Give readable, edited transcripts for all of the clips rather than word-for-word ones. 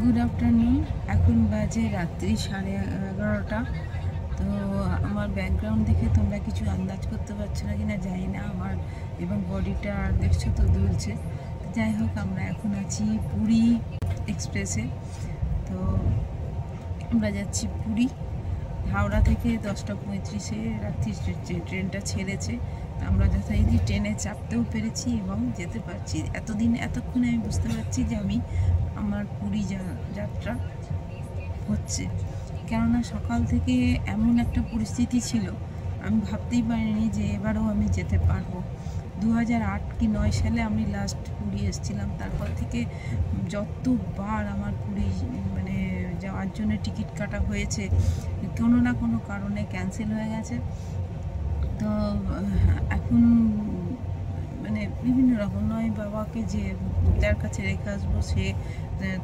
Good afternoon. এখন বাজে রাত্রি 11:30। তো আমার ব্যাকগ্রাউন্ড দেখে তোমরা কিছু আন্দাজ করতে পারছো না কিনা জানি না, আমার এবং বডিটা দেখছো তো দুলছে। যাই হোক, আমরা এখন আছি পুরী এক্সপ্রেসে। তো আমরা যাচ্ছি পুরী। হাওড়া থেকে 10:35 রাত্রি ট্রেনটা ছেড়েছে। আমরা যথারীতি ট্রেনে চাপতেও পেরেছি এবং যেতে পারছি। এতক্ষণে আমি বুঝতে পারছি যে আমার পুরী যাত্রা হচ্ছে। কেননা সকাল থেকে এমন একটা পরিস্থিতি ছিল, আমি ভাবতেই পারিনি যে এবারও আমি যেতে পারবো। 2008 কি 9 সালে আমি লাস্ট পুরী এসেছিলাম। তারপর থেকে যতবার আমার পুরী যাওয়ার জন্য টিকিট কাটা হয়েছে, কোনো না কোনো কারণে ক্যান্সেল হয়ে গেছে। তো এখন বিভিন্ন রকম নয়, বাবাকে যে যার কাছে রেখে আসবো সে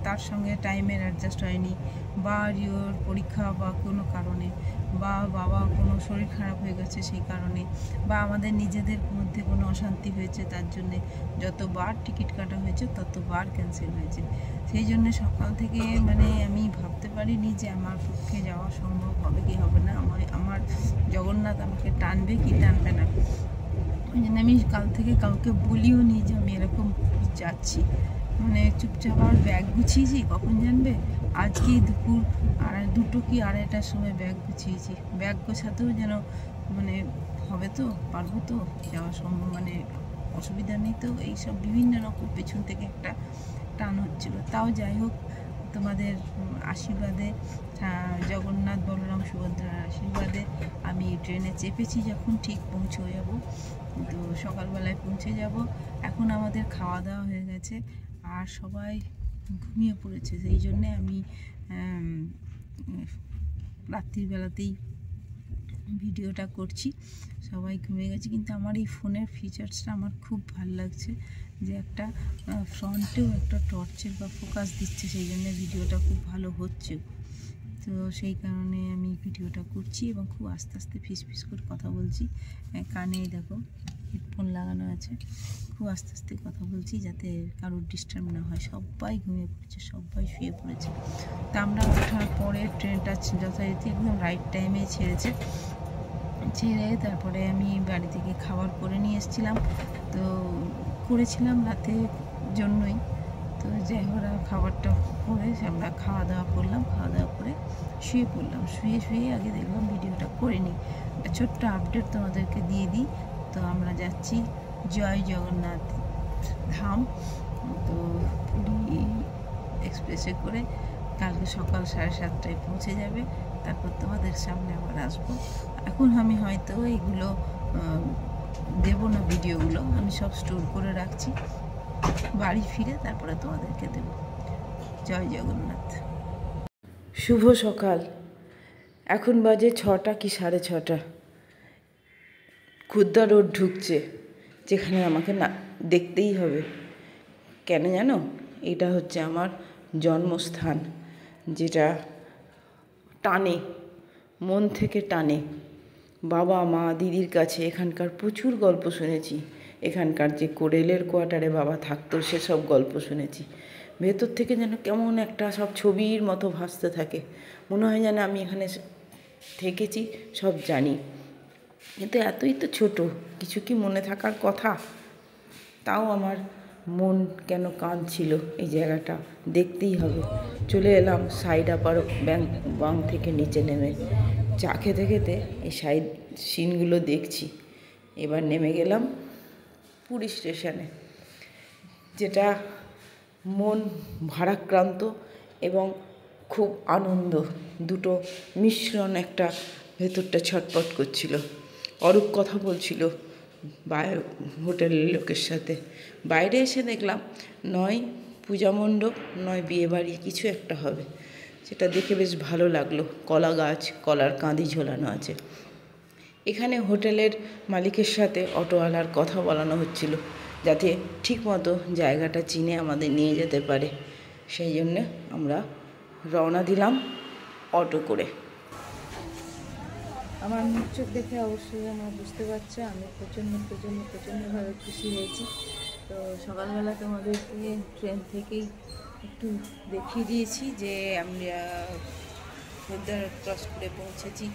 তার সঙ্গে টাইমের অ্যাডজাস্ট হয়নি, বা রিওর পরীক্ষা বা কোনো কারণে, বা বাবা কোনো শরীর খারাপ হয়ে গেছে সেই কারণে, বা আমাদের নিজেদের মধ্যে কোনো অশান্তি হয়েছে, তার জন্যে যতবার টিকিট কাটা হয়েছে ততবার ক্যান্সেল হয়েছে। সেই জন্য সকাল থেকে আমি ভাবতে পারিনি যে আমার পক্ষে যাওয়া সম্ভব হবে কি হবে না, আমার জগন্নাথ আমাকে টানবে কি টানবে না। ওই জন্য আমি কাল থেকে কাউকে বলিও নি যে আমি এরকম যাচ্ছি। চুপচাপ আর ব্যাগ গুছিয়েছি। কখন জানবে? আজকেই দুপুর 2টো কি 2:30টার সময় ব্যাগ গুছিয়েছি। ব্যাগ গোছাতেও যেন হবে তো, পারবো তো, যাওয়া সম্ভব, অসুবিধা নেই তো, এইসব বিভিন্ন রকম পেছন থেকে একটা টান হচ্ছিল। তাও যাই হোক, তোমাদের আশীর্বাদে, জগন্নাথ বলরাম সুভদ্রার আশীর্বাদে আমি ট্রেনে চেপেছি। যখন ঠিক পৌঁছে যাব, তো সকালবেলায় পৌঁছে যাব। এখন আমাদের খাওয়া দাওয়া হয়ে গেছে আর সবাই ঘুমিয়ে পড়েছে। সেই জন্যে আমি রাত্রিবেলাতেই ভিডিওটা করছি। সবাই ঘুমিয়ে গেছে, কিন্তু আমার এই ফোনের ফিচার্সটা আমার খুব ভালো লাগছে, যে একটা ফ্রন্টেও একটা টর্চের বা ফোকাস দিচ্ছে, সেই জন্য ভিডিওটা খুব ভালো হচ্ছে। তো সেই কারণে আমি ভিডিওটা করছি এবং খুব আস্তে আস্তে ফিস করে কথা বলছি। কানে দেখো হেডফোন লাগানো আছে, খুব আস্তে আস্তে কথা বলছি যাতে কারোর ডিস্টার্ব না হয়। সবাই ঘুমিয়ে পড়েছে, সবাই শুয়ে পড়েছে। তা আমরা ওঠার পরে ট্রেনটা যথারীতি একদম রাইট টাইমে ছেড়ে তারপরে আমি বাড়ি থেকে খাবার করে নিয়ে এসেছিলাম। তো করেছিলাম রাতের জন্যই। তো যাই হোক, খাবারটা করে আমরা খাওয়া দাওয়া করলাম, খাওয়া দাওয়া করে শুয়ে পড়লাম। শুয়ে আগে দেখলাম ভিডিওটা করে নিই, একটা ছোট্ট আপডেট তোমাদেরকে দিয়ে দিই। তো আমরা যাচ্ছি জয় জগন্নাথ ধাম। তো পুরী এক্সপ্রেসে করে কালকে সকাল 7:30টায় পৌঁছে যাবে। তারপর তোমাদের সামনে আবার আসবো। এখন আমি হয়তো এগুলো দেবো না, ভিডিওগুলো আমি সব স্টোর করে রাখছি, বাড়ি ফিরে তারপরে তোমাদেরকে দেব। জয় জগন্নাথ। শুভ সকাল। এখন বাজে 6টা কি 6:30। খুদ্দা রোড ঢুকছে, যেখানে আমাকে না দেখতেই হবে। কেন জানো? এটা হচ্ছে আমার জন্মস্থান, যেটা টানে, মন থেকে টানে। বাবা মা দিদির কাছে এখানকার প্রচুর গল্প শুনেছি। এখানকার যে কোরেলের কোয়ার্টারে বাবা থাকতো সেসব গল্প শুনেছি। ভেতর থেকে যেন কেমন একটা সব ছবির মতো ভাসতে থাকে। মনে হয় যেন আমি এখানে থেকেছি, সব জানি। কিন্তু এতই তো ছোট, কিছু কি মনে থাকার কথা? তাও আমার মন কেন কাঁদছিল, এই জায়গাটা দেখতেই হবে। চলে এলাম সাইড আপার বাং থেকে নিচে নেমে, চা খেতে খেতে এই সাইড সিনগুলো দেখছি। এবার নেমে গেলাম পুরী স্টেশনে, যেটা মন ভারাক্রান্ত এবং খুব আনন্দ, দুটো মিশ্রণ একটা ভেতরটা ছটপট করছিল। অরূপ কথা বলছিল হোটেলের লোকের সাথে। বাইরে এসে দেখলাম নয় পূজা মণ্ডপ, নয় বিয়েবাড়ি, কিছু একটা হবে। সেটা দেখে বেশ ভালো লাগলো। কলা গাছ, কলার কাঁদি ঝোলানো আছে। এখানে হোটেলের মালিকের সাথে অটোওয়ালার কথা বলানো হচ্ছিল, যাতে ঠিকমতো জায়গাটা চিনে আমাদের নিয়ে যেতে পারে। সেই জন্য আমরা রওনা দিলাম অটো করে। আমার মুখ চোখ দেখে অবশ্যই আমরা বুঝতে পারছো আমি প্রচণ্ডভাবে খুশি হয়েছি। তো সকালবেলা তোমাদেরকে ট্রেন থেকেই একটু দেখিয়ে দিয়েছি যে আমরা খুরদার ক্রস করে পৌঁছেছি।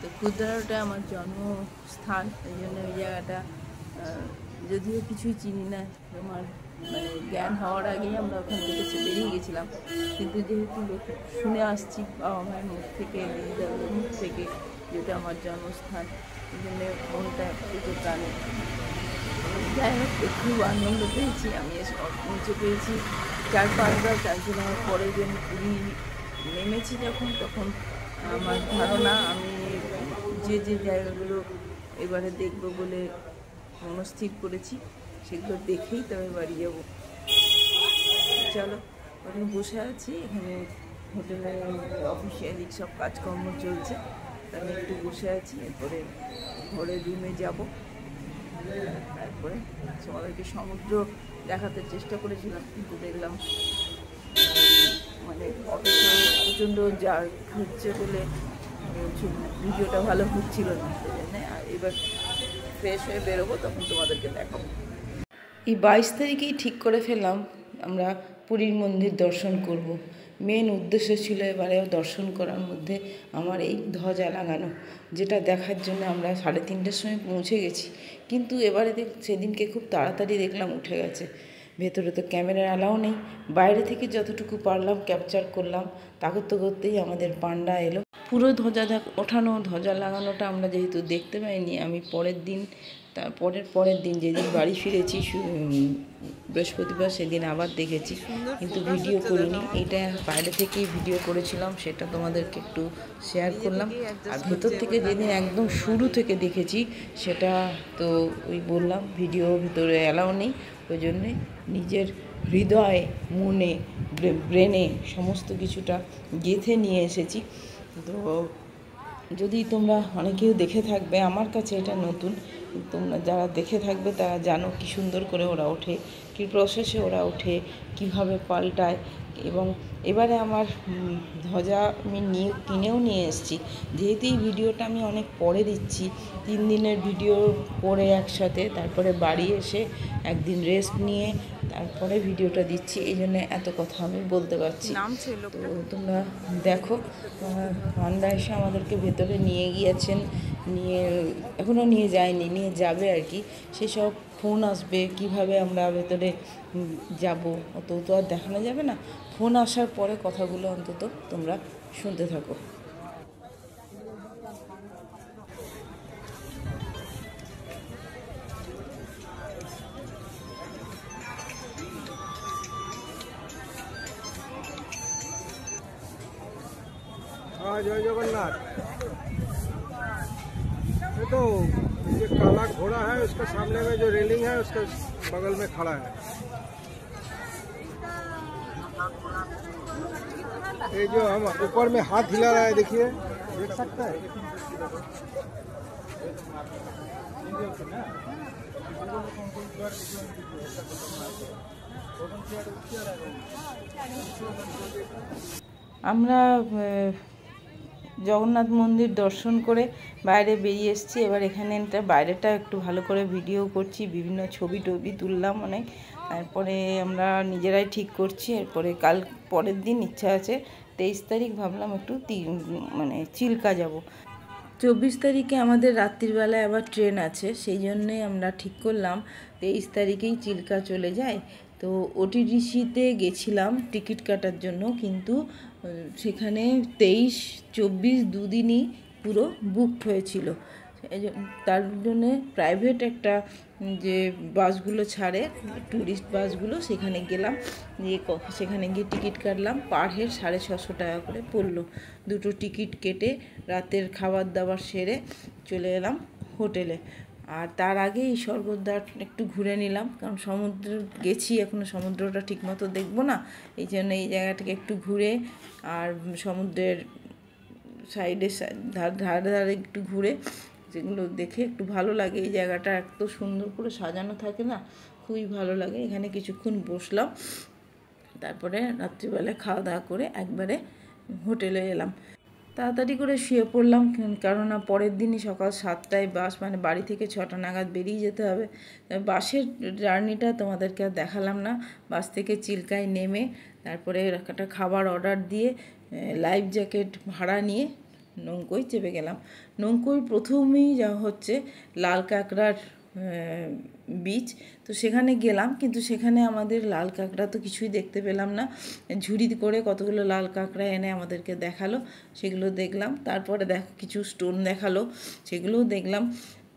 তো খুরদারটা আমার জন্মস্থান, এই জন্য ওই জায়গাটা যদিও কিছুই চিনি না, আমার মানে জ্ঞান হওয়ার আগেই আমরা ওখান থেকে বেরিয়ে গেছিলাম, কিন্তু যেহেতু শুনে আসছি বাবা মায়ের মুখ থেকে, দিদিদাদের মুখ থেকে, যেটা আমার জন্মস্থান, এই জন্য মনটা একটু প্রাণে। যাই হোক, খুব আনন্দ পেয়েছি। আমি পৌঁছে পেয়েছি 4-5 বার চারজন হওয়ার পরে যে আমি পুরী নেমেছি যখন, তখন আমার ধারণা আমি যে জায়গাগুলো এবারে দেখবো বলে মনস্থির করেছি সেগুলো দেখেই তবে বাড়ি যাব। চলো, ওখানে বসে আছি, এখানে হোটেলে অফিসিয়ালি সব কাজকর্ম চলছে, আমি একটু বসে আছি, এরপরে ঘরে রুমে যাব। তারপরে তোমাদেরকে সমুদ্র দেখাতে চেষ্টা করেছিলাম, কিন্তু দেখলাম মানে অফিসে প্রচণ্ড জার হচ্ছে বলে ভিডিওটা ভালো হচ্ছিল না, সেই জন্য এবার ফ্রেশ হয়ে বেরোবো, তখন তোমাদেরকে দেখাবো। এই 22 তারিখেই ঠিক করে ফেললাম আমরা পুরীর মন্দির দর্শন করব। মেন উদ্দেশ্য ছিল এবারেও দর্শন করার মধ্যে আমার এই ধ্বজা লাগানো, যেটা দেখার জন্য আমরা 3:30টার সময় পৌঁছে গেছি, কিন্তু এবারে সেদিনকে খুব তাড়াতাড়ি দেখলাম উঠে গেছে। ভেতরে তো ক্যামেরার অ্যালাউ নেই, বাইরে থেকে যতটুকু পারলাম ক্যাপচার করলাম। তা করতে করতেই আমাদের পান্ডা এলো। পুরো ধ্বজা ওঠানো, ধ্বজা লাগানোটা আমরা যেহেতু দেখতে পাইনি, আমি পরের দিন পরের দিন যেদিন বাড়ি ফিরেছি বৃহস্পতিবার, সেদিন আবার দেখেছি, কিন্তু ভিডিও করিনি। এটা বাইরে থেকেই ভিডিও করেছিলাম, সেটা তোমাদেরকে একটু শেয়ার করলাম। আর ভেতর থেকে যেদিন একদম শুরু থেকে দেখেছি, সেটা তো ওই বললাম ভিডিও ভিতরে অ্যালাউ নেই, ওই জন্যে নিজের হৃদয়ে, মনে, ব্রেনে সমস্ত কিছুটা গেঁথে নিয়ে এসেছি। তো যদি তোমরা অনেকেও দেখে থাকবে, আমার কাছে এটা নতুন, তোমরা যারা দেখে থাকবে তারা জানো কি সুন্দর করে ওরা ওঠে, কী প্রসেসে ওরা ওঠে, কিভাবে পাল্টায়। এবং এবারে আমার ধ্বজা আমি কিনেও নিয়ে এসেছি, যেহেতু এই ভিডিওটা আমি অনেক পরে দিচ্ছি, 3 দিনের ভিডিও করে একসাথে, তারপরে বাড়ি এসে একদিন রেস্ট নিয়ে তারপরে ভিডিওটা দিচ্ছি, এই জন্য এত কথা আমি বলতে পারছি। তো তোমরা দেখো, পান্ডা এসে আমাদেরকে ভেতরে নিয়ে গিয়েছেন, এখনও নিয়ে যায়নি, নিয়ে যাবে আর কি। সেসব ফোন আসবে, কিভাবে আমরা ভেতরে যাব অত তো আর দেখানো যাবে না। ফোন আসার পরে কথাগুলো অন্তত তোমরা শুনতে থাকো। जय जगन्नाथ। ये तो ये काला घोड़ा है, उसके सामने में जो रेलिंग है उसके बगल में खड़ा है। ये जो हम ऊपर में हाथ हिला रहा है, देखिए, देख सकते हैं। আমরা জগন্নাথ মন্দির দর্শন করে বাইরে বেরিয়ে এসেছি। এবার এখানে বাইরেটা একটু ভালো করে ভিডিও করছি, বিভিন্ন ছবি টবি তুললাম অনেক, তারপরে আমরা নিজেরাই ঠিক করছি। এরপরে পরের দিন ইচ্ছা আছে 23 তারিখ, ভাবলাম একটু মানে চিল্কা যাব। 24 তারিখে আমাদের রাত্রিবেলায় আবার ট্রেন আছে, সেই জন্যই আমরা ঠিক করলাম 23 তারিখেই চিল্কা চলে যায়। তো ওটিডিসিতে গেছিলাম টিকিট কাটার জন্য, কিন্তু সেখানে 23-24 দুদিনই পুরো বুকড হয়েছিল। তার জন্যে প্রাইভেট একটা যে বাসগুলো ছাড়ে, ট্যুরিস্ট বাসগুলো, সেখানে গেলাম, সেখানে গিয়ে টিকিট কাটলাম। পার হেড 650 টাকা করে পড়লো। দুটো টিকিট কেটে রাতের খাবার দাবার সেরে চলে এলাম হোটেলে। আর তার আগে এই স্বর্গদ্বার একটু ঘুরে নিলাম, কারণ সমুদ্র গেছি, এখনও সমুদ্রটা ঠিকমতো দেখবো না, এই জন্য এই জায়গাটাকে একটু ঘুরে আর সমুদ্রের সাইডে ধারে ধারে একটু ঘুরে, যেগুলো দেখে একটু ভালো লাগে। এই জায়গাটা এত সুন্দর করে সাজানো থাকে না, খুবই ভালো লাগে। এখানে কিছুক্ষণ বসলাম, তারপরে রাত্রিবেলায় খাওয়া দাওয়া করে একবারে হোটেলে এলাম। তাড়াতাড়ি করে শুয়ে পড়লাম, কারণ পরের দিনই সকাল 7টায় বাস, মানে বাড়ি থেকে 6টা নাগাদ বেরিয়ে যেতে হবে। বাসের জার্নিটা তোমাদেরকে আর দেখালাম না। বাস থেকে চিল্কায় নেমে তারপরে একটা খাবার অর্ডার দিয়ে লাইফ জ্যাকেট ভাড়া নিয়ে নৌকোয় চেপে গেলাম। নৌকোয় প্রথমেই যা হচ্ছে লাল কাঁকড়ার বীচ, তো সেখানে গেলাম, কিন্তু সেখানে আমাদের লাল কাঁকড়া তো কিছুই দেখতে পেলাম না। ঝুড়ি করে কতগুলো লাল কাঁকড়া এনে আমাদেরকে দেখালো, সেগুলো দেখলাম। তারপরে কিছু স্টোন দেখালো, সেগুলোও দেখলাম।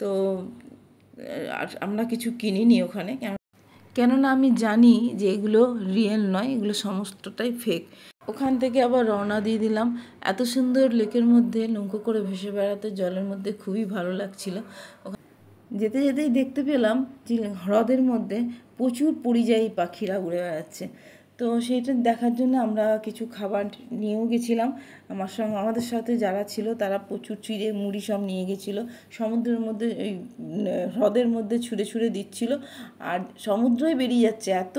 তো আর আমরা কিছু কিনিনি ওখানে, কেননা আমি জানি যে এগুলো রিয়েল নয়, এগুলো সমস্তটাই ফেক। ওখান থেকে আবার রওনা দিয়ে দিলাম। এত সুন্দর লেকের মধ্যে নৌকো করে ভেসে বেড়াতে, জলের মধ্যে খুবই ভালো লাগছিল। যেতে যেতেই দেখতে পেলাম যে হ্রদের মধ্যে প্রচুর পরিযায়ী পাখিরা উড়ে বেড়াচ্ছে। তো সেইটা দেখার জন্য আমরা কিছু খাবার নিয়েও গেছিলাম। আমাদের সাথে যারা ছিল তারা প্রচুর চিড়ে মুড়ি সব নিয়ে গেছিলো। সমুদ্রের মধ্যে এই হ্রদের মধ্যে ছুঁড়ে ছুঁড়ে দিচ্ছিল, আর সমুদ্রই বেরিয়ে যাচ্ছে। এত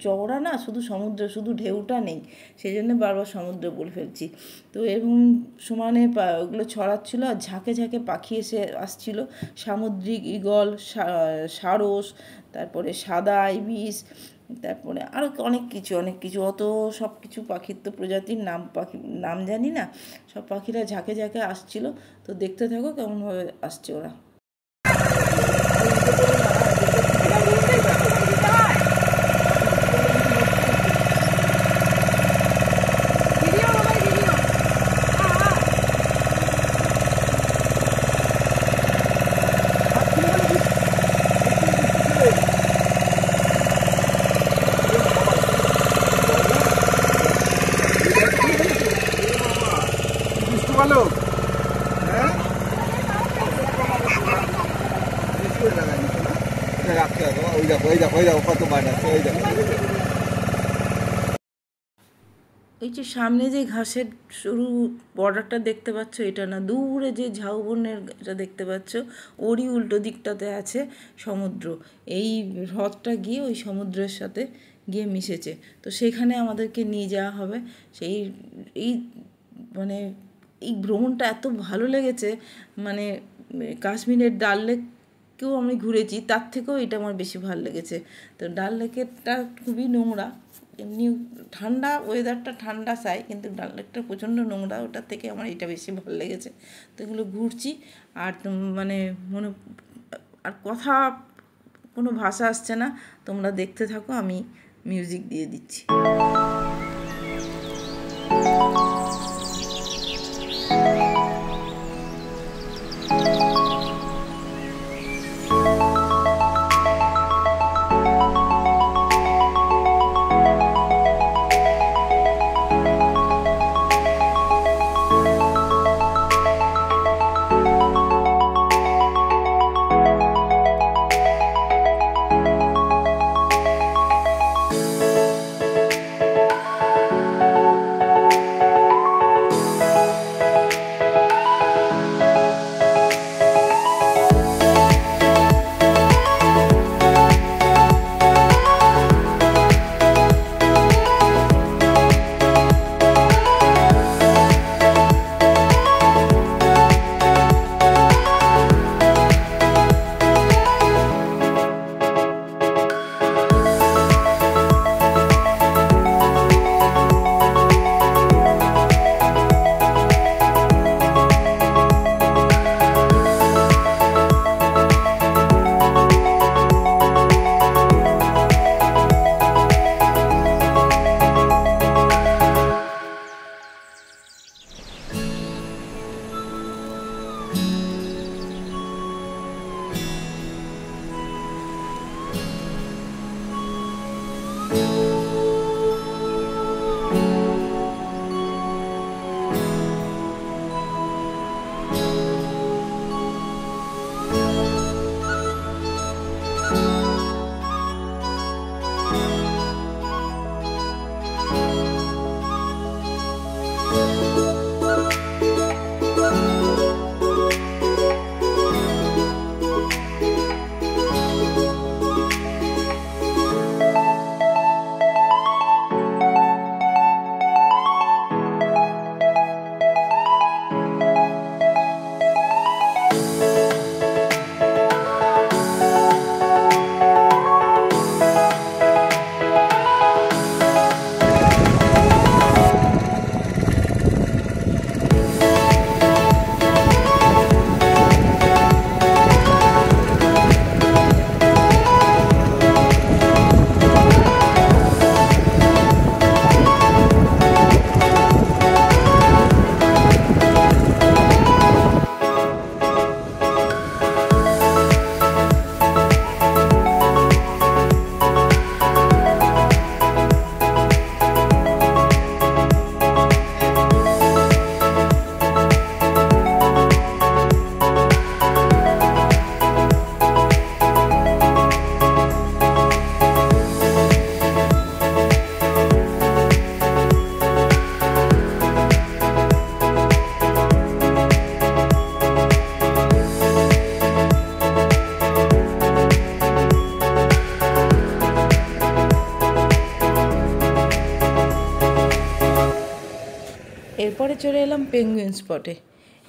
চওড়া না, শুধু সমুদ্র, শুধু ঢেউটা নেই, সেই জন্য বারবার সমুদ্র বলে ফেলছি। তো এরকম সমানে ওগুলো ছড়াচ্ছিলো, আর ঝাঁকে ঝাঁকে পাখি এসে আসছিল। সামুদ্রিক ঈগল, সারস, তারপরে সাদা আইবিস, তারপরে আরও অনেক কিছু অত সব কিছু পাখির তো প্রজাতির নাম জানি না। সব পাখিরা ঝাঁকে ঝাঁকে আসছিল। তো দেখতে থাকো কেমনভাবে আসছে ওরা। এই যে সামনে যে ঘাসের সরু বর্ডারটা দেখতে পাচ্ছ, এটা না, দূরে যে ঝাউবনের এটা দেখতে পাচ্ছ, ওরই উল্টো দিকটাতে আছে সমুদ্র। এই হ্রদটা গিয়ে ওই সমুদ্রের সাথে গিয়ে মিশেছে। তো সেখানে আমাদেরকে নিয়ে যাওয়া হবে। এই মানে এই ভ্রমণটা এত ভালো লেগেছে, মানে কাশ্মীরের ডাল লেককেও আমি ঘুরেছি, তার থেকেও এটা আমার বেশি ভালো লেগেছে। তো ডাল লেকেরটা খুবই নোংরা, এমনি ঠান্ডা, ওয়েদারটা ঠান্ডা চাই, কিন্তু ডাল লেকটা প্রচণ্ড নোংরা, ওটার থেকে আমার এটা বেশি ভালো লেগেছে। তো এগুলো ঘুরছি, আর মানে আর কথা, কোনো ভাষা আসছে না। তোমরা দেখতে থাকো, আমি মিউজিক দিয়ে দিচ্ছি। এরপরে চলে এলাম পেঙ্গুইন স্পটে।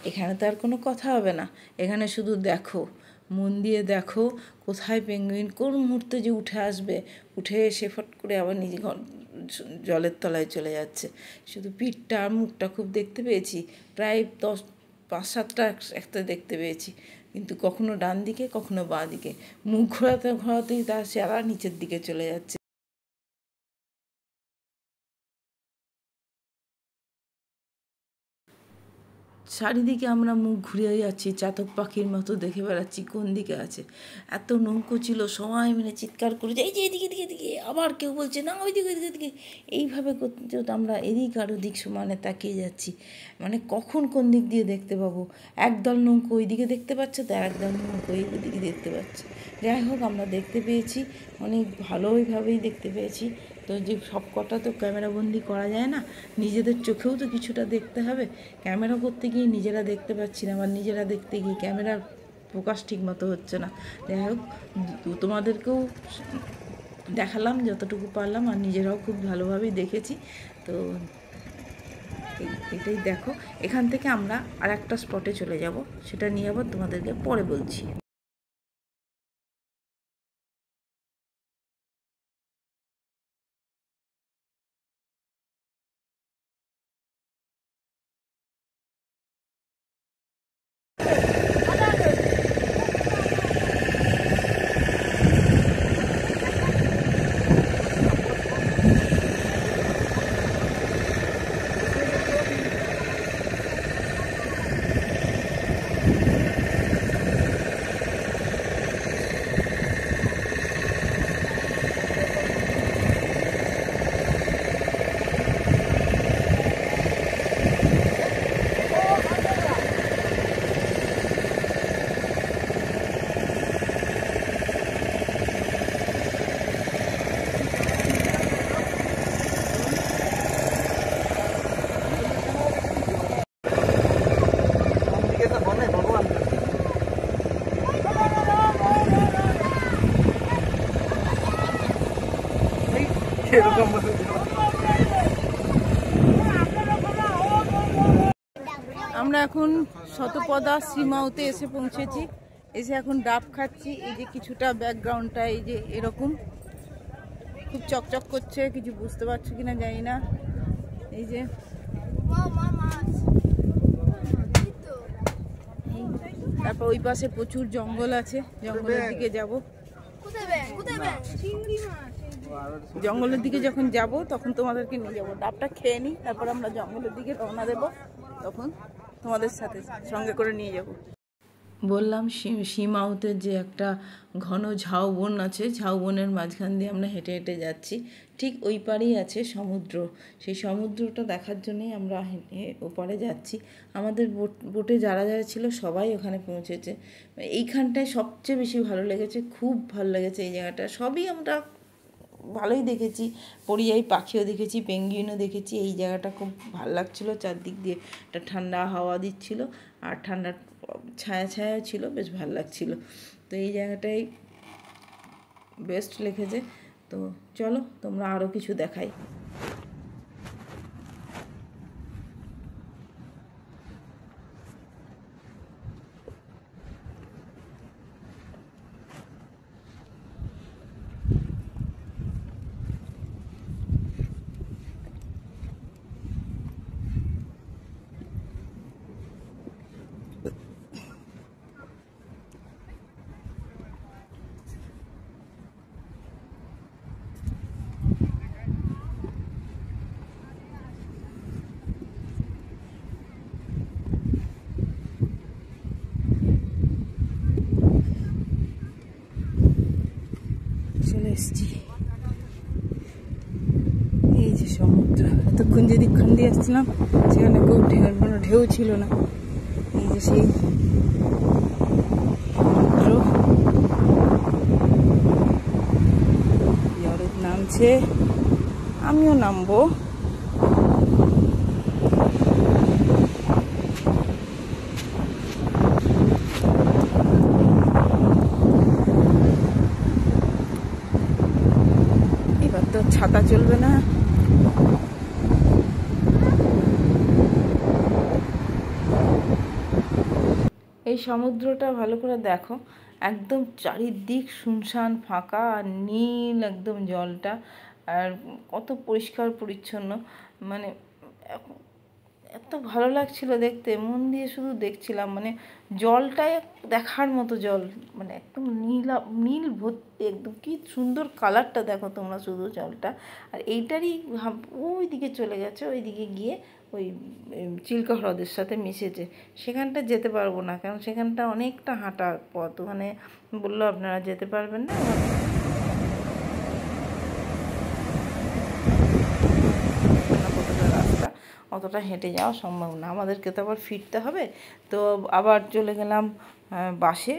এখানে তো আর কোনো কথা হবে না, এখানে শুধু দেখো, মন দিয়ে দেখো কোথায় পেঙ্গুইন কোন মুহূর্তে যে উঠে আসবে, উঠে এসে ফট করে আবার নিজে জলের তলায় চলে যাচ্ছে। শুধু পিঠটা আর মুখটা খুব দেখতে পেয়েছি, প্রায় 5-7টা একটা দেখতে পেয়েছি, কিন্তু কখনো ডান দিকে কখনো বাঁ দিকে, মুখ ঘোরাতে ঘোরাতেই তার চেহারা নিচের দিকে চলে যাচ্ছে। চারিদিকে আমরা মুখ ঘুরিয়ে যাচ্ছি, চাতক পাখির মতো দেখে বেড়াচ্ছি কোন দিকে আছে। এত নৌকো ছিল, সবাই মিলে চিৎকার করে যে এই যে এদিকে দিকে দিকে, আবার কেউ বলছে না ওই দিকে ওইদিকে দিকে। এইভাবে করতে আমরা এদিক আর ওদিক সমানে তাকিয়ে যাচ্ছি, মানে কখন কোন দিক দিয়ে দেখতে পাবো। একদল নৌকো ওই দিকে দেখতে পাচ্ছে, তো একদল নৌকো এই দিকে দেখতে পাচ্ছে। যাই হোক, আমরা দেখতে পেয়েছি, অনেক ভালোইভাবেই দেখতে পেয়েছি। তো যে সব কটা তো ক্যামেরাবন্দি করা যায় না, নিজেদের চোখেও তো কিছুটা দেখতে হবে। ক্যামেরা করতে গিয়ে নিজেরা দেখতে পাচ্ছি না, আবার নিজেরা দেখতে গিয়ে ক্যামেরার ফোকাস ঠিক মতো হচ্ছে না। যাই হোক, তোমাদেরকেও দেখালাম যতটুকু পারলাম, আর নিজেরাও খুব ভালোভাবেই দেখেছি। তো এটাই দেখো, এখান থেকে আমরা আর একটা স্পটে চলে যাব, সেটা নিয়ে আবার তোমাদেরকে পরে বলছি। আমরা এখন শতপদা শ্রীমাউতে এসে পৌঁছেছি। এসে এখন ডাব খাচ্ছি। এই যে কিছুটা ব্যাকগ্রাউন্ডটা এই যে এরকম খুব চকচক করছে, কিছু বুঝতে পারছো কিনা জানি না। এই যে তারপর ওই পাশে প্রচুর জঙ্গল আছে, জঙ্গলের দিকে যাব। জঙ্গলের দিকে যখন যাব তখন তোমাদেরকে নিয়ে যাবো। ডাবটা খেয়ে নিই, তারপর আমরা জঙ্গলের দিকে রওনা দেব, তখন তোমাদের সাথে সঙ্গে করে নিয়ে যাব। বললাম সীমাউতের যে একটা ঘন ঝাউবন আছে, ঝাউবনের মাঝখান দিয়ে আমরা হেঁটে হেঁটে যাচ্ছি। ঠিক ওই পারেই আছে সমুদ্র, সেই সমুদ্রটা দেখার জন্যই আমরা হেঁটে ওপারে যাচ্ছি। আমাদের বোটে যারা যারা ছিল সবাই ওখানে পৌঁছেছে। এইখানটায় সবচেয়ে বেশি ভালো লেগেছে, খুব ভালো লেগেছে এই জায়গাটা। সবই আমরা ভালোই দেখেছি, পরিযায়ী পাখিও দেখেছি, পেঙ্গুইনও দেখেছি। এই জায়গাটা খুব ভালো লাগছিলো, চারদিক দিয়ে একটা ঠান্ডা হাওয়া দিচ্ছিল, আর ঠান্ডা ছায়া ছায়া ছিল, বেশ ভালো লাগছিলো। তো এই জায়গাটাই বেস্ট লেগেছে। তো চলো তোমরা আরও কিছু দেখাই। চলে এসছি, এই যে সমুদ্র। এতক্ষণ যেদিকক্ষণ দিয়ে আসছিলাম সেখানে কোনো ঢেউ ছিল না। এই যে সেই সমুদ্র, জরদ নামছে, আমিও নামবো। ছাতা চলবে না। এই সমুদ্রটা ভালো করে দেখো, একদম চারিদিক শুনশান ফাঁকা আর নীল একদম জলটা, আর কত পরিষ্কার পরিচ্ছন্ন, মানে এত ভালো লাগছিল দেখতে, মন দিয়ে শুধু দেখছিলাম, মানে জলটাই দেখার মতো জল, মানে একদম নীল ভর্তি, একদম কি সুন্দর কালারটা দেখো তোমরা শুধু জলটা। আর এইটারই ওই দিকে চলে গেছে, ওই দিকে গিয়ে ওই চিল্কা হ্রদের সাথে মিশেছে। সেখানটা যেতে পারবো না, কারণ সেখানটা অনেকটা হাঁটা পথ, ওখানে বললো আপনারা যেতে পারবেন না, কতটা রাস্তা, অতটা হেঁটে যাওয়া সম্ভব না, আমাদেরকে তো আবার ফিরতে হবে। তো আবার চলে গেলাম বাসে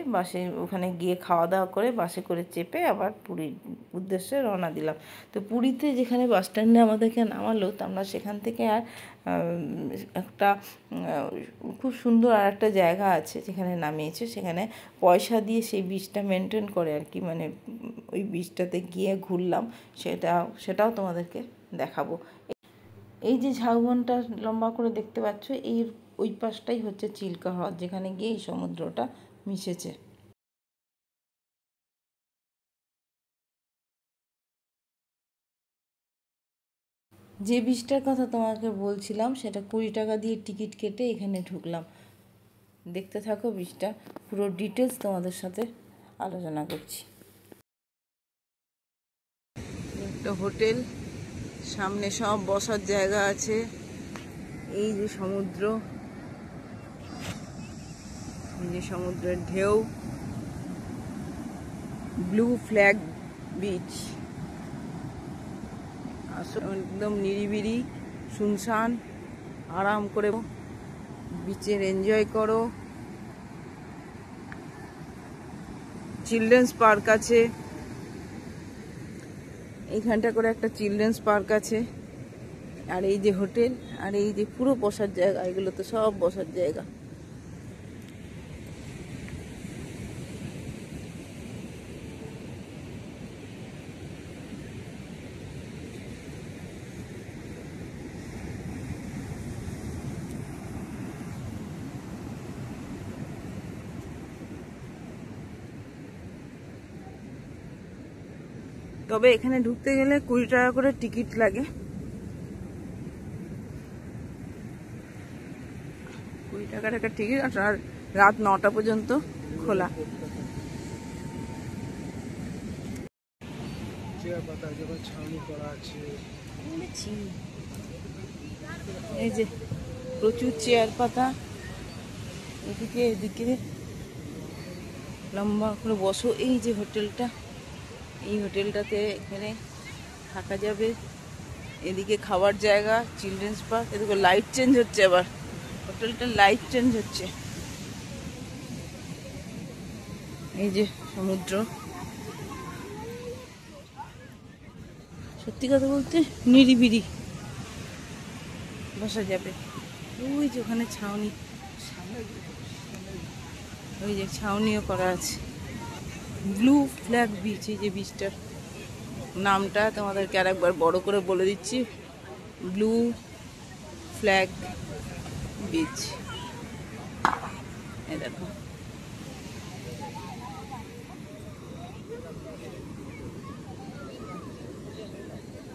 ওখানে গিয়ে খাওয়া দাওয়া করে বাসে করে চেপে আবার পুরীর উদ্দেশ্যে রওনা দিলাম। তো পুরীতে যেখানে বাস স্ট্যান্ডে আমাদেরকে নামালো, তো আমরা সেখান থেকে আর একটা খুব সুন্দর আর একটা জায়গা আছে যেখানে নামিয়েছে, সেখানে পয়সা দিয়ে সেই বীজটা মেনটেন করে আর কি, মানে ওই বীজটাতে গিয়ে ঘুরলাম, সেটাও তোমাদেরকে দেখাবো। এই যে ঝাউবনটা লম্বা করে দেখতে পাচ্ছ, ওই পাশটাই হচ্ছে চিল্কা হ্রদ, যেখানে গিয়ে এই সমুদ্রটা মিশেছে। যে বীজটার কথা তোমাকে বলছিলাম, সেটা 20 টাকা দিয়ে টিকিট কেটে এখানে ঢুকলাম। দেখতে থাকো বীজটা, পুরো ডিটেলস তোমাদের সাথে আলোচনা করছি। একটা হোটেল, সামনে সব বসার জায়গা আছে, এই যে সমুদ্র, এই যে সমুদ্রের ঢেউ, ব্লু ফ্ল্যাগ বিচ, একদম নিরিবিলি শুনশান, আরাম করে বিচের এনজয় করো। চিলড্রেন্স পার্ক আছে এইখানটা করে, একটা চিলড্রেন্স পার্ক আছে, আর এই যে হোটেল, আর এই যে পুরো বসার জায়গা, এগুলো তো সব বসার জায়গা। তবে এখানে ঢুকতে গেলে 20 টাকা করে টিকিট লাগে, 20 টাকার একটা টিকিট, আর রাত 9টা পর্যন্ত খোলা। এই যে প্রচুর চেয়ার পাতা, এদিকে লম্বা করে বসো। এই যে হোটেলটা, এই হোটেলটাতে এখানে থাকা যাবে, এদিকে খাবার জায়গা, চিলড্রেন্স পার্ক, এদিকে লাইট চেঞ্জ হচ্ছে, আবার হোটেলটার লাইট চেঞ্জ হচ্ছে। এই যে সমুদ্র, সত্যি কথা বলতে নিরিবিলি বসা যাবে। ওই যে ওখানে ছাউনি, ওই যে ছাউনিও করা আছে, ব্লু ফ্ল্যাগ বিচ। এই যে বিচটার নামটা তোমাদেরকে আরেকবার বড় করে বলে দিচ্ছি, ব্লু ফ্ল্যাগ বিচ। এই দেখো,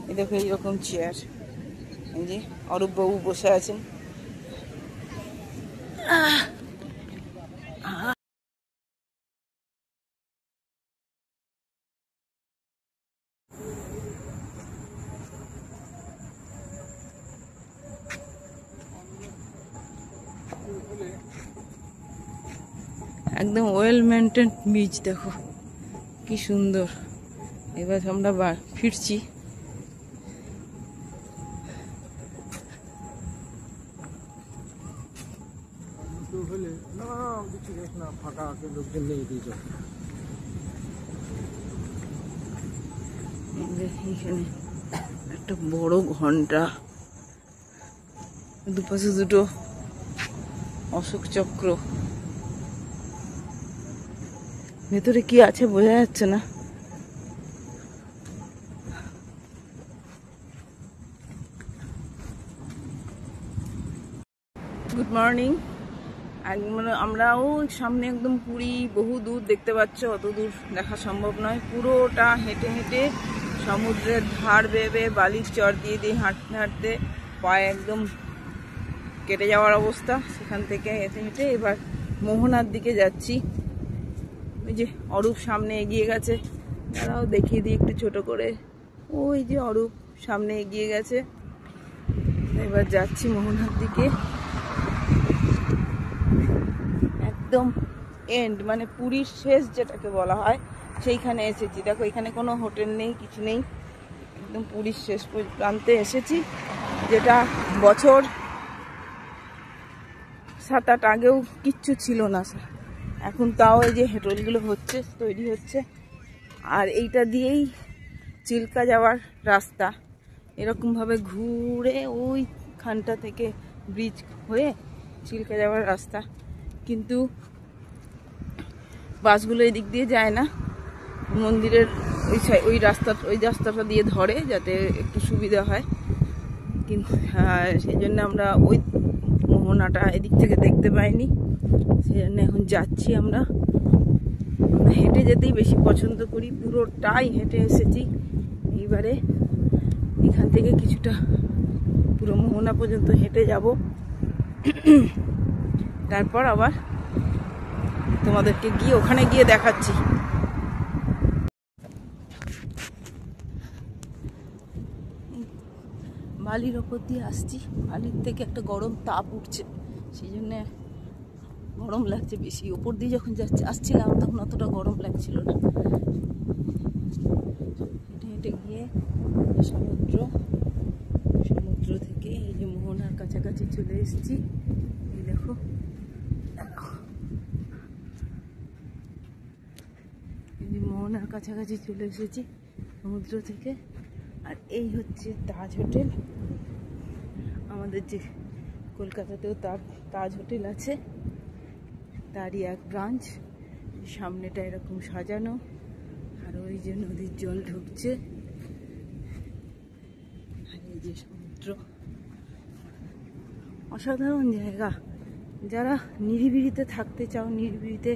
এই দেখো এইরকম চেয়ার, এই যে অরূপবাবু বসে আছেন। একদম ওয়েল মেনটেন বিচ, দেখো কি সুন্দর। এবার আমরা ফিরছি। এখানে একটা বড় ঘন্টা, দুপাশে দুটো অশোক চক্র, ভেতরে কি আছে বোঝা যাচ্ছে না। গুড মর্নিং, মানে আমরাও সামনে একদম পুরী বহু দূর দেখতে পাচ্ছ, অত দূর দেখা সম্ভব নয়। পুরোটা হেঁটে হেঁটে সমুদ্রের ধার বেয়ে বালির চর দিয়ে দিয়ে হাঁটতে হাঁটতে পায়ে একদম কেটে যাওয়ার অবস্থা। সেখান থেকে হেঁটে হেঁটে এবার মোহনার দিকে যাচ্ছি। ওই যে অরূপ সামনে এগিয়ে গেছে, তারাও দেখিয়ে দিই একটু ছোট করে। ওই যে অরূপ সামনে এগিয়ে গেছে, এবার যাচ্ছি মোহনার দিকে। একদম এন্ড মানে পুরীর শেষ যেটাকে বলা হয় সেইখানে এসেছি। দেখো এখানে কোনো হোটেল নেই, কিছু নেই, একদম পুরীর শেষ প্রান্তে এসেছি, যেটা বছর 7-8 আগেও কিচ্ছু ছিল না। এখন তাও এই যে হোটেলগুলো হচ্ছে, তৈরি হচ্ছে। আর এইটা দিয়েই চিল্কা যাওয়ার রাস্তা, এরকমভাবে ঘুরে ওইখানটা থেকে ব্রিজ হয়ে চিল্কা যাওয়ার রাস্তা। কিন্তু বাসগুলো এদিক দিয়ে যায় না, মন্দিরের ওই রাস্তাটা দিয়ে ধরে, যাতে একটু সুবিধা হয়। কিন্তু সেই জন্য আমরা ওই মোহনাটা এদিক থেকে দেখতে পাইনি, সেই জন্য এখন যাচ্ছি। আমরা হেঁটে যেতেই বেশি পছন্দ করি, পুরোটাই হেঁটে এসেছি। এইবারে এখান থেকে কিছুটা পুরো মোহনা পর্যন্ত হেঁটে যাব, তারপর আবার তোমাদেরকে ওখানে গিয়ে দেখাচ্ছি। বালির ওপর দিয়ে আসছি, বালির থেকে একটা গরম তাপ উঠছে, সেই জন্য গরম লাগছে বেশি। ওপর দিয়ে যখন আসছিলাম তখন অতটা গরম লাগছিল না। হেঁটে হেঁটে গিয়ে সমুদ্র থেকে এই যে মোহনার কাছাকাছি চলে এসেছি। এই দেখো এই যে মোহনার কাছাকাছি চলে এসেছি সমুদ্র থেকে। আর এই হচ্ছে তাজ হোটেল, আমাদের যে কলকাতাতেও তাজ হোটেল আছে, তারই এক ব্রাঞ্চ। সামনেটা এরকম সাজানো, আর ওই যে নদীর জল ঢুকছে, আর এই যে সমুদ্র। অসাধারণ জায়গা। যারা নিরিবিলিতে থাকতে চাও, নিরিবিলিতে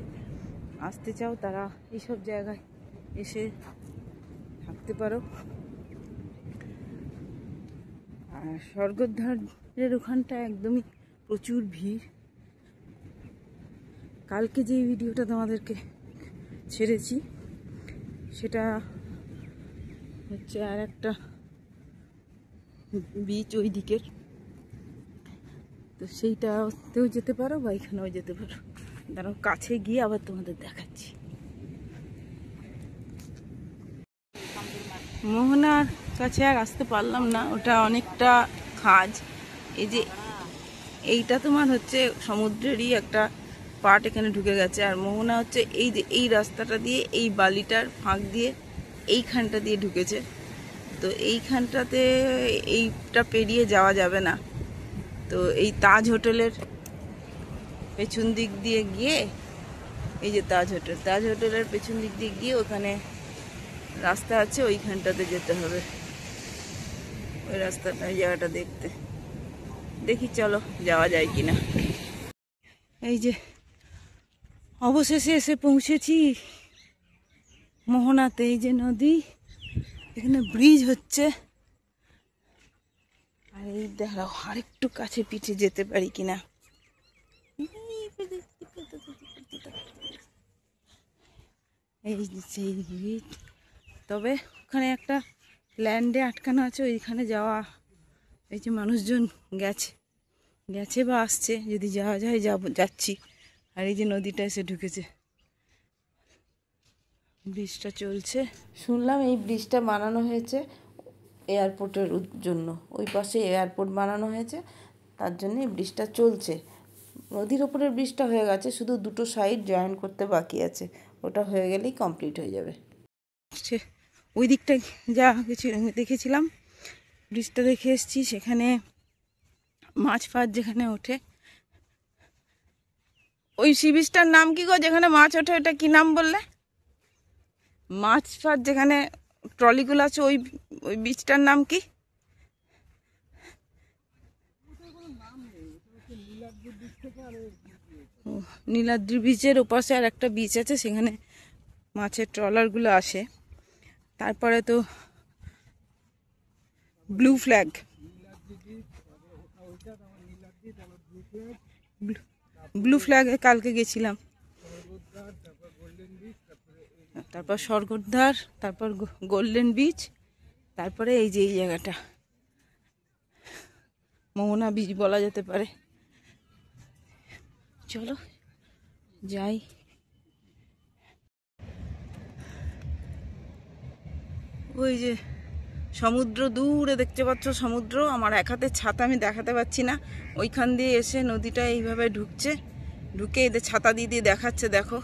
আসতে চাও, তারা এইসব জায়গায় এসে থাকতে পারো। আর স্বর্গদ্বারের ওখানটা একদমই প্রচুর ভিড়। কালকে যে ভিডিওটা তোমাদেরকে ছেড়েছি সেটা হচ্ছে আর একটা বিচ ওই দিকের, তো সেইটাতেও যেতে পারো বা এখানেও যেতে পারো। দাঁড়াও কাছে গিয়ে আবার তোমাদের দেখাচ্ছি। মোহনার কাছে আর আসতে পারলাম না, ওটা অনেকটা খাঁজ। এই যে এইটা তোমার হচ্ছে সমুদ্রেরই একটা পার্ট এখানে ঢুকে গেছে, আর মোহনা হচ্ছে এই যে এই রাস্তাটা দিয়ে, এই বালিটার ফাঁক দিয়ে এইখানটা দিয়ে ঢুকেছে। তো এইখানটাতে এইটা পেরিয়ে যাওয়া যাবে না। তো এই তাজ হোটেলের পেছন দিক দিয়ে গিয়ে, এই যে তাজ হোটেলের পেছন দিক দিয়ে গিয়ে ওখানে রাস্তা আছে, ওইখানটাতে যেতে হবে। ওই রাস্তাটা, ওই জায়গাটা দেখতে, দেখি চলো যাওয়া যায় কিনা। এই যে অবশেষে এসে পৌঁছেছি মোহনাতে। এই যে নদী, এখানে ব্রিজ হচ্ছে। আর এই দেখাও আরেকটু কাছে পিঠে যেতে পারি কিনা। এই যে সেই ব্রিজ, তবে ওখানে একটা ল্যান্ডে আটকানো আছে, ওইখানে যাওয়া, এই যে মানুষজন গেছে বা আসছে, যদি যাওয়া যায় যাচ্ছি। আর এই যে নদীটা এসে ঢুকেছে, ব্রিজটা চলছে। শুনলাম এই ব্রিজটা বানানো হয়েছে এয়ারপোর্টের জন্য, ওই পাশে এয়ারপোর্ট বানানো হয়েছে, তার জন্য এই ব্রিজটা চলছে। নদীর ওপরের ব্রিজটা হয়ে গেছে, শুধু দুটো সাইড জয়েন করতে বাকি আছে, ওটা হয়ে গেলেই কমপ্লিট হয়ে যাবে। ওই দিকটা যা কিছু দেখেছিলাম, ব্রিজটা দেখে এসেছি। সেখানে মাছ ফাছ যেখানে ওঠে, ওই সি বিচটার নাম কি গো, যেখানে মাছ ওঠে, ওটা কি নাম বললে? মাছ ফাছ যেখানে ট্রলিগুলো আছে, ওই বিচটার নাম কি? নীলাদ্রি বিচের ওপাশে আর একটা বিচ আছে, সেখানে মাছের ট্রলারগুলো আসে। তারপরে তো ব্লু ফ্ল্যাগ, ব্লু ফ্ল্যাগে কালকে গেছিলাম। তারপর স্বর্গদ্বার, তারপর গোল্ডেন বিচ, তারপরে এই যে এই জায়গাটা মোহনা বিচ বলা যেতে পারে। চলো যাই। ওই যে সমুদ্র দূরে দেখতে পাচ্ছ, সমুদ্র। আমার এক হাতে ছাতা আমি দেখাতে পাচ্ছি না। ওইখান দিয়ে এসে নদীটা এইভাবে ঢুকছে, ঢুকে এদের ছাতা দিয়ে দিয়ে দেখাচ্ছে, দেখো।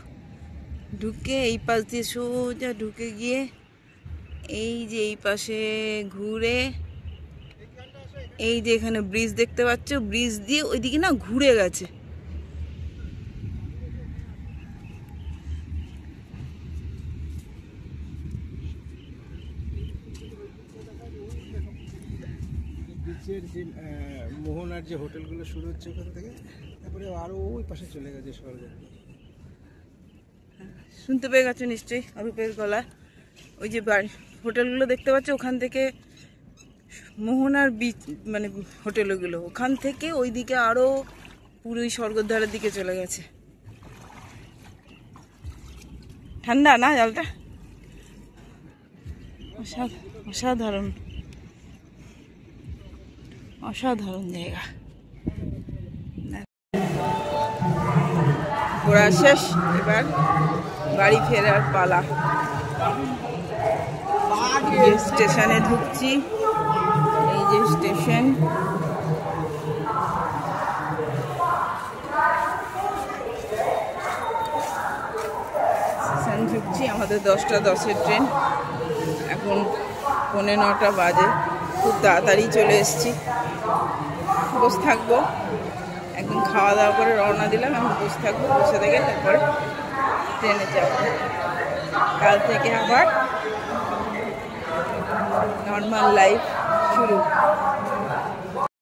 ঢুকে এই পাশ দিয়ে সোজা ঢুকে গিয়ে এই যে এই পাশে ঘুরে, এই যে এখানে ব্রিজ দেখতে পাচ্ছ, ব্রিজ দিয়ে ওইদিকে না ঘুরে গেছে। বিচের যে মোহনার যে হোটেলগুলো শুরু হচ্ছে ওখান থেকে, তারপরে আরো ওই পাশে চলে গেছে স্বর্গে। শুনতে পেয়ে গেছো নিশ্চয়ই অরূপের গলা। ওই যে বাড়ি হোটেলগুলো দেখতে পাচ্ছ, ওখান থেকে মোহনার বিচ মানে হোটেলগুলো, ওখান থেকে ওইদিকে আরো পুরোই স্বর্গদ্বারের দিকে চলে গেছে। ঠান্ডা না জলটা, অসাধারণ অসাধারণ জায়গা। ঘোরা শেষ, এবার বাড়ি ফেরার পালা। স্টেশনে ঢুকছি, এই যে স্টেশন। স্টেশন ঢুকছি, আমাদের 10টা 10-এর ট্রেন, এখন 9:45 বাজে। খুব তাড়াতাড়ি চলে এসেছি। বসে থাকবো, একদম খাওয়া দাওয়া করে রওনা দিলাম। এখন বসে থাকবো, বসে থেকে তারপরে ট্রেনে যাব। কাল থেকে আবার নর্মাল লাইফ শুরু।